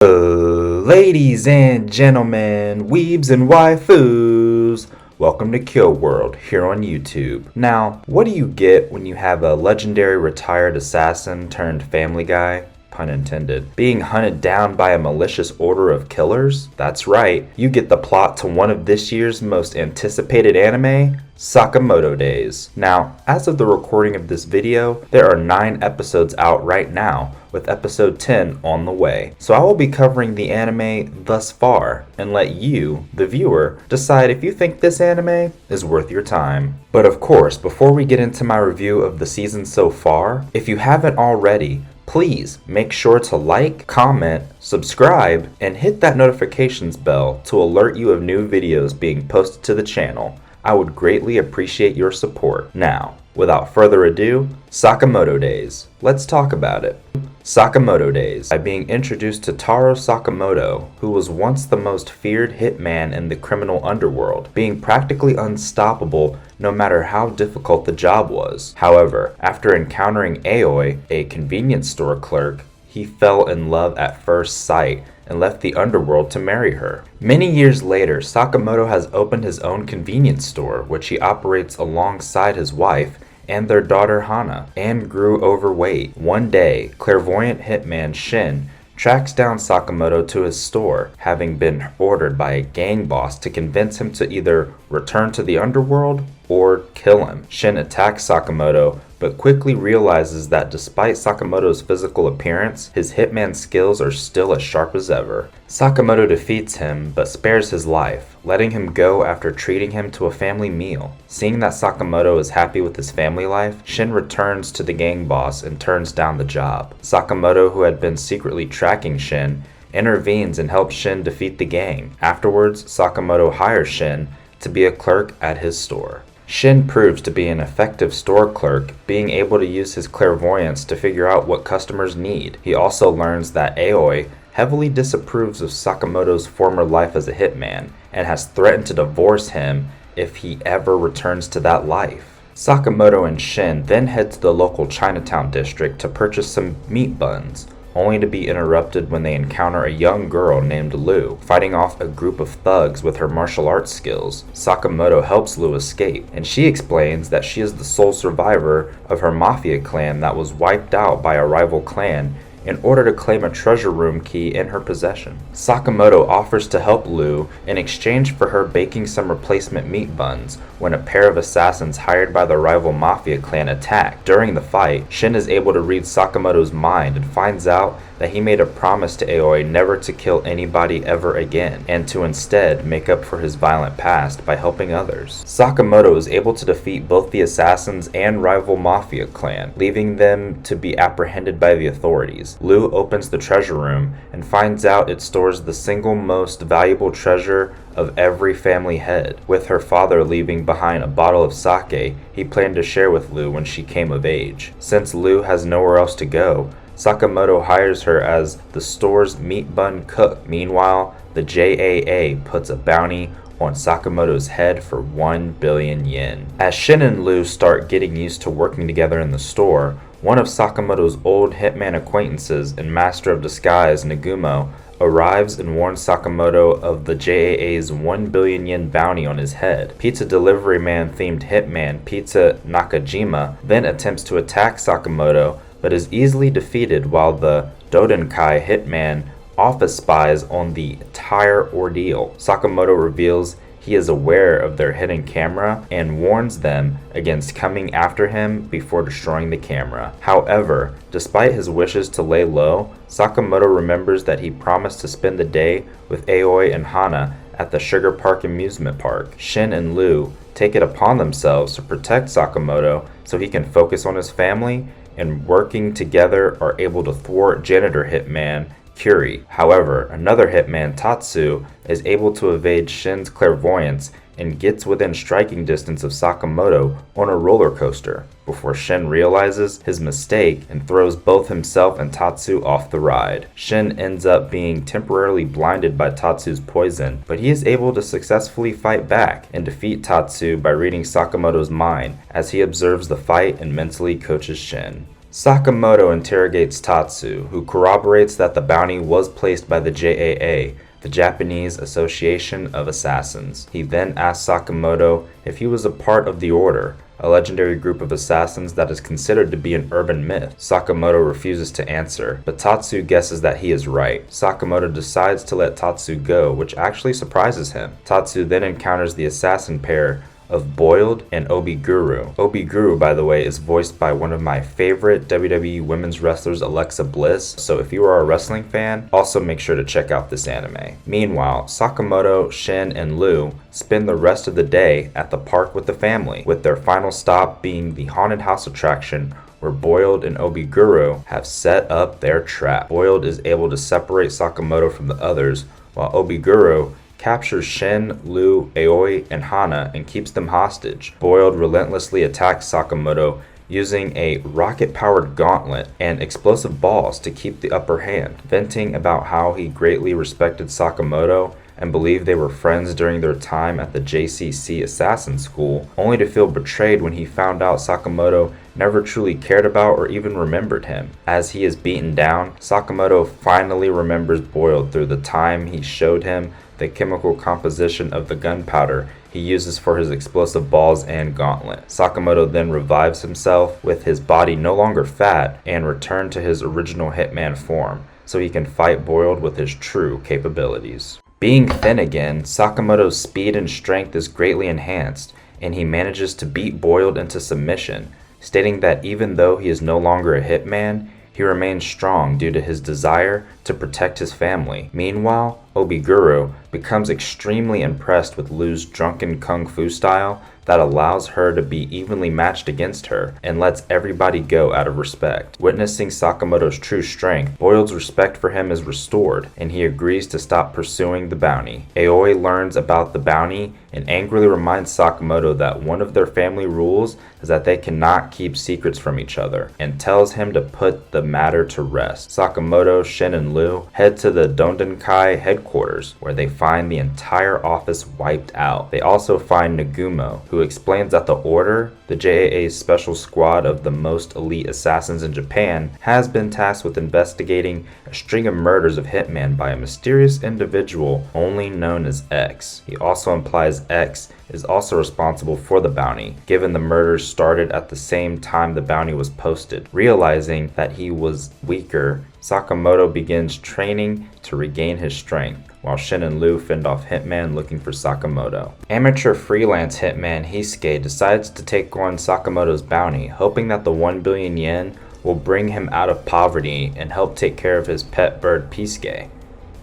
Ladies and gentlemen, weebs and waifus, welcome to Kill World here on YouTube. Now, what do you get when you have a legendary retired assassin turned family guy? Pun intended. Being hunted down by a malicious order of killers? That's right, you get the plot to one of this year's most anticipated anime, Sakamoto Days. Now, as of the recording of this video, there are 9 episodes out right now, with episode 10 on the way. So I will be covering the anime thus far, and let you, the viewer, decide if you think this anime is worth your time. But of course, before we get into my review of the season so far, if you haven't already, please make sure to like, comment, subscribe, and hit that notifications bell to alert you of new videos being posted to the channel. I would greatly appreciate your support. Now, without further ado, Sakamoto Days. Let's talk about it. Sakamoto Days, by being introduced to Taro Sakamoto, who was once the most feared hitman in the criminal underworld, being practically unstoppable no matter how difficult the job was. However, after encountering Aoi, a convenience store clerk, he fell in love at first sight and left the underworld to marry her. Many years later, Sakamoto has opened his own convenience store, which he operates alongside his wife and their daughter Hana, and grew overweight. One day, clairvoyant hitman Shin tracks down Sakamoto to his store, having been ordered by a gang boss to convince him to either return to the underworld or kill him. Shin attacks Sakamoto, but quickly realizes that despite Sakamoto's physical appearance, his hitman skills are still as sharp as ever. Sakamoto defeats him, but spares his life, letting him go after treating him to a family meal. Seeing that Sakamoto is happy with his family life, Shin returns to the gang boss and turns down the job. Sakamoto, who had been secretly tracking Shin, intervenes and helps Shin defeat the gang. Afterwards, Sakamoto hires Shin to be a clerk at his store. Shin proves to be an effective store clerk, being able to use his clairvoyance to figure out what customers need. He also learns that Aoi heavily disapproves of Sakamoto's former life as a hitman, and has threatened to divorce him if he ever returns to that life. Sakamoto and Shin then head to the local Chinatown district to purchase some meat buns, only to be interrupted when they encounter a young girl named Lu, fighting off a group of thugs with her martial arts skills. Sakamoto helps Lu escape, and she explains that she is the sole survivor of her mafia clan that was wiped out by a rival clan in order to claim a treasure room key in her possession. Sakamoto offers to help Lu in exchange for her baking some replacement meat buns when a pair of assassins hired by the rival mafia clan attack. During the fight, Shin is able to read Sakamoto's mind and finds out that he made a promise to Aoi never to kill anybody ever again, and to instead make up for his violent past by helping others. Sakamoto is able to defeat both the assassins and rival mafia clan, leaving them to be apprehended by the authorities. Lu opens the treasure room and finds out it stores the single most valuable treasure of every family head, with her father leaving behind a bottle of sake he planned to share with Lu when she came of age. Since Lu has nowhere else to go, Sakamoto hires her as the store's meat bun cook. Meanwhile, the JAA puts a bounty on Sakamoto's head for 1 billion yen. As Shin and Lu start getting used to working together in the store, one of Sakamoto's old hitman acquaintances and master of disguise, Nagumo, arrives and warns Sakamoto of the JAA's 1 billion yen bounty on his head. Pizza delivery man themed hitman Pizza Nakajima then attempts to attack Sakamoto, but is easily defeated, while the Dodenkai hitman office spies on the entire ordeal. Sakamoto reveals he is aware of their hidden camera and warns them against coming after him before destroying the camera. However, despite his wishes to lay low, Sakamoto remembers that he promised to spend the day with Aoi and Hana at the Sugar Park amusement park. Shin and Lu take it upon themselves to protect Sakamoto so he can focus on his family, and working together are able to thwart janitor hitman Curie. However, another hitman, Tatsu, is able to evade Shin's clairvoyance and gets within striking distance of Sakamoto on a roller coaster, before Shin realizes his mistake and throws both himself and Tatsu off the ride. Shin ends up being temporarily blinded by Tatsu's poison, but he is able to successfully fight back and defeat Tatsu by reading Sakamoto's mind as he observes the fight and mentally coaches Shin. Sakamoto interrogates Tatsu, who corroborates that the bounty was placed by the JAA, the Japanese Association of Assassins. He then asks Sakamoto if he was a part of the Order, a legendary group of assassins that is considered to be an urban myth. Sakamoto refuses to answer, but Tatsu guesses that he is right. Sakamoto decides to let Tatsu go, which actually surprises him. Tatsu then encounters the assassin pair of Boiled and Obiguru. Obiguru, by the way, is voiced by one of my favorite WWE women's wrestlers, Alexa Bliss, so if you are a wrestling fan, also make sure to check out this anime. Meanwhile, Sakamoto, Shin, and Lu spend the rest of the day at the park with the family, with their final stop being the haunted house attraction where Boiled and Obiguru have set up their trap. Boiled is able to separate Sakamoto from the others, while Obiguru captures Shin, Lu, Aoi, and Hana and keeps them hostage. Boiled relentlessly attacks Sakamoto using a rocket-powered gauntlet and explosive balls to keep the upper hand, venting about how he greatly respected Sakamoto and believed they were friends during their time at the JCC Assassin School, only to feel betrayed when he found out Sakamoto never truly cared about or even remembered him. As he is beaten down, Sakamoto finally remembers Boiled through the time he showed him the chemical composition of the gunpowder he uses for his explosive balls and gauntlet. Sakamoto then revives himself with his body no longer fat and returned to his original Hitman form, so he can fight Boiled with his true capabilities. Being thin again, Sakamoto's speed and strength is greatly enhanced, and he manages to beat Boiled into submission, stating that even though he is no longer a hitman, he remains strong due to his desire to protect his family. Meanwhile, Obiguru becomes extremely impressed with Lu's drunken kung fu style that allows her to be evenly matched against her and lets everybody go out of respect. Witnessing Sakamoto's true strength, Boiled's respect for him is restored, and he agrees to stop pursuing the bounty. Aoi learns about the bounty and angrily reminds Sakamoto that one of their family rules is that they cannot keep secrets from each other, and tells him to put the matter to rest. Sakamoto, Shin, and Lu head to the Dondenkai headquarters, where they find the entire office wiped out. They also find Nagumo, who explains that the Order, the JAA's special squad of the most elite assassins in Japan, has been tasked with investigating a string of murders of hitmen by a mysterious individual only known as X. He also implies X is also responsible for the bounty, given the murders started at the same time the bounty was posted. Realizing that he was weaker, Sakamoto begins training to regain his strength, while Shin and Lu fend off Hitman looking for Sakamoto. Amateur freelance hitman Hisuke decides to take on Sakamoto's bounty, hoping that the 1 billion yen will bring him out of poverty and help take care of his pet bird Pisuke.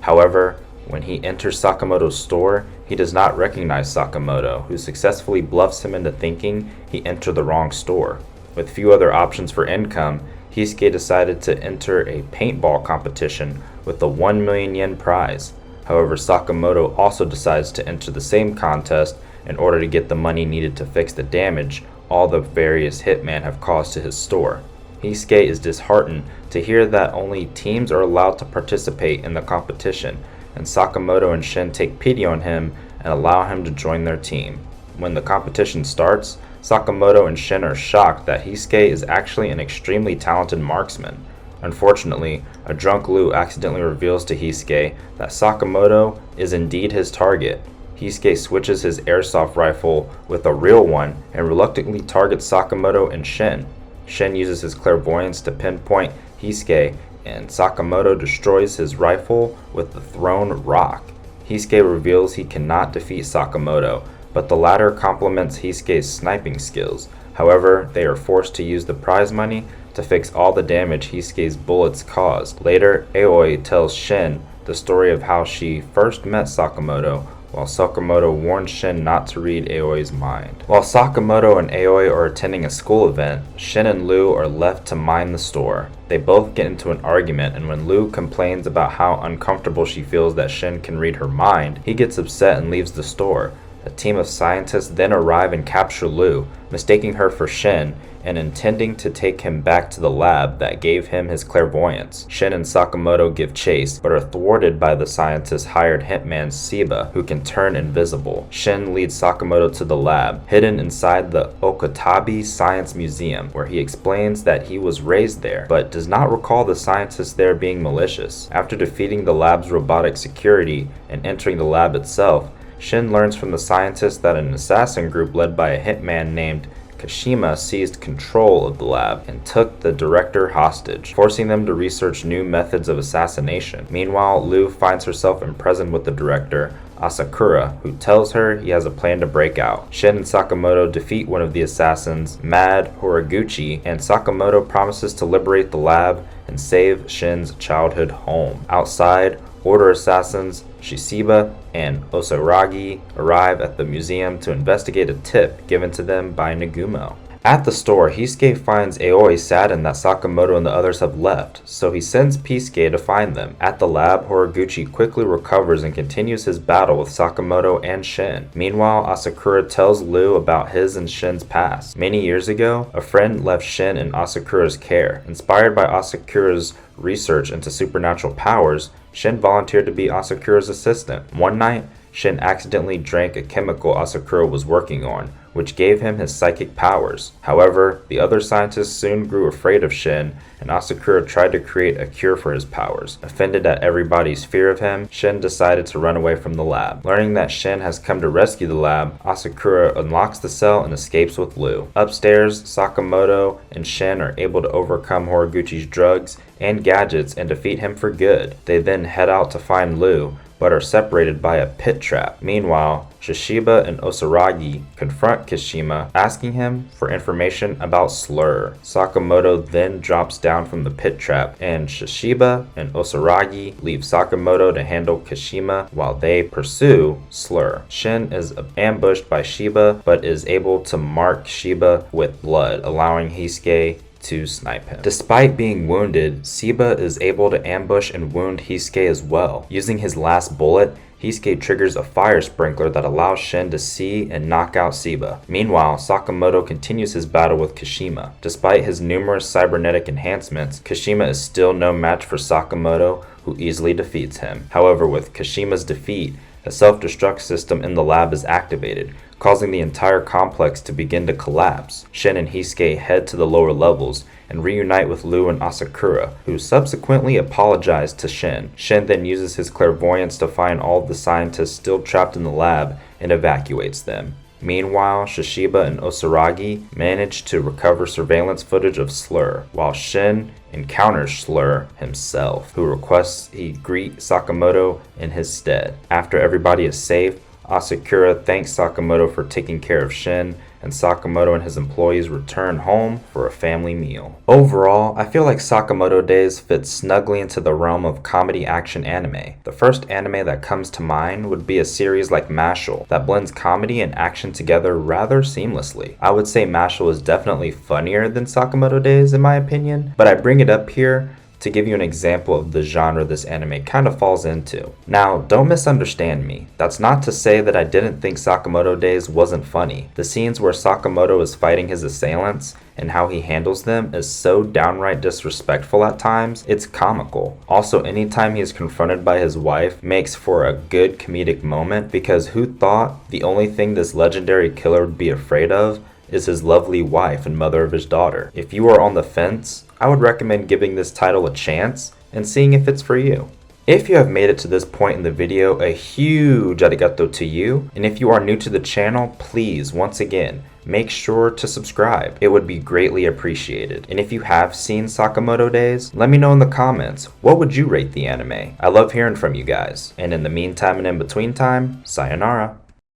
However, when he enters Sakamoto's store, he does not recognize Sakamoto, who successfully bluffs him into thinking he entered the wrong store. With few other options for income, Hisuke decided to enter a paintball competition with the 1 million yen prize. However, Sakamoto also decides to enter the same contest in order to get the money needed to fix the damage all the various hitmen have caused to his store. Hisuke is disheartened to hear that only teams are allowed to participate in the competition, and Sakamoto and Shin take pity on him and allow him to join their team. When the competition starts, Sakamoto and Shin are shocked that Hisuke is actually an extremely talented marksman. Unfortunately, a drunk Lu accidentally reveals to Hisuke that Sakamoto is indeed his target. Hisuke switches his airsoft rifle with a real one and reluctantly targets Sakamoto and Shin. Shin uses his clairvoyance to pinpoint Hisuke, and Sakamoto destroys his rifle with the thrown rock. Hisuke reveals he cannot defeat Sakamoto, but the latter compliments Hisuke's sniping skills. However, they are forced to use the prize money to fix all the damage Hisuke's bullets caused. Later, Aoi tells Shin the story of how she first met Sakamoto, while Sakamoto warns Shin not to read Aoi's mind. While Sakamoto and Aoi are attending a school event, Shin and Lu are left to mind the store. They both get into an argument, and when Lu complains about how uncomfortable she feels that Shin can read her mind, he gets upset and leaves the store. A team of scientists then arrive and capture Lu, mistaking her for Shin, and intending to take him back to the lab that gave him his clairvoyance. Shin and Sakamoto give chase, but are thwarted by the scientist's hired hitman Seba, who can turn invisible. Shin leads Sakamoto to the lab, hidden inside the Okatabi Science Museum, where he explains that he was raised there, but does not recall the scientists there being malicious. After defeating the lab's robotic security and entering the lab itself, Shin learns from the scientists that an assassin group led by a hitman named Kashima seized control of the lab and took the director hostage, forcing them to research new methods of assassination. Meanwhile, Lu finds herself imprisoned with the director, Asakura, who tells her he has a plan to break out. Shin and Sakamoto defeat one of the assassins, Mad Horiguchi, and Sakamoto promises to liberate the lab and save Shin's childhood home. Outside, Order assassins Shishiba and Osaragi arrive at the museum to investigate a tip given to them by Nagumo. At the store, Hisuke finds Aoi saddened that Sakamoto and the others have left, so he sends Pisuke to find them. At the lab, Horiguchi quickly recovers and continues his battle with Sakamoto and Shin. Meanwhile, Asakura tells Lu about his and Shin's past. Many years ago, a friend left Shin in Asakura's care. Inspired by Asakura's research into supernatural powers, Shin volunteered to be Asakura's assistant. One night, Shin accidentally drank a chemical Asakura was working on, which gave him his psychic powers. However, the other scientists soon grew afraid of Shin, and Asakura tried to create a cure for his powers. Offended at everybody's fear of him, Shin decided to run away from the lab. Learning that Shin has come to rescue the lab, Asakura unlocks the cell and escapes with Lu. Upstairs, Sakamoto and Shin are able to overcome Horiguchi's drugs and gadgets and defeat him for good. They then head out to find Lu, but are separated by a pit trap. Meanwhile, Shishiba and Osaragi confront Kashima, asking him for information about Slur. Sakamoto then drops down from the pit trap, and Shishiba and Osaragi leave Sakamoto to handle Kashima while they pursue Slur. Shin is ambushed by Shiba, but is able to mark Shiba with blood, allowing Hisuke to snipe him. Despite being wounded, Seba is able to ambush and wound Hisuke as well. Using his last bullet, Hisuke triggers a fire sprinkler that allows Shin to see and knock out Seba. Meanwhile, Sakamoto continues his battle with Kashima. Despite his numerous cybernetic enhancements, Kashima is still no match for Sakamoto, who easily defeats him. However, with Kashima's defeat, a self-destruct system in the lab is activated, causing the entire complex to begin to collapse. Shin and Hisuke head to the lower levels and reunite with Lu and Asakura, who subsequently apologize to Shin. Shin then uses his clairvoyance to find all of the scientists still trapped in the lab and evacuates them. Meanwhile, Shishiba and Osaragi manage to recover surveillance footage of Slur, while Shin encounters Slur himself, who requests he greet Sakamoto in his stead. After everybody is safe, Asakura thanks Sakamoto for taking care of Shin, and Sakamoto and his employees return home for a family meal. Overall, I feel like Sakamoto Days fits snugly into the realm of comedy action anime. The first anime that comes to mind would be a series like Mashle that blends comedy and action together rather seamlessly. I would say Mashle is definitely funnier than Sakamoto Days in my opinion, but I bring it up here to give you an example of the genre this anime kind of falls into. Now, don't misunderstand me. That's not to say that I didn't think Sakamoto Days wasn't funny. The scenes where Sakamoto is fighting his assailants and how he handles them is so downright disrespectful at times, it's comical. Also, anytime he is confronted by his wife makes for a good comedic moment, because who thought the only thing this legendary killer would be afraid of is his lovely wife and mother of his daughter. If you are on the fence, I would recommend giving this title a chance and seeing if it's for you. If you have made it to this point in the video, a huge arigato to you. And if you are new to the channel, please, once again, make sure to subscribe. It would be greatly appreciated. And if you have seen Sakamoto Days, let me know in the comments, what would you rate the anime? I love hearing from you guys. And in the meantime and in between time, sayonara.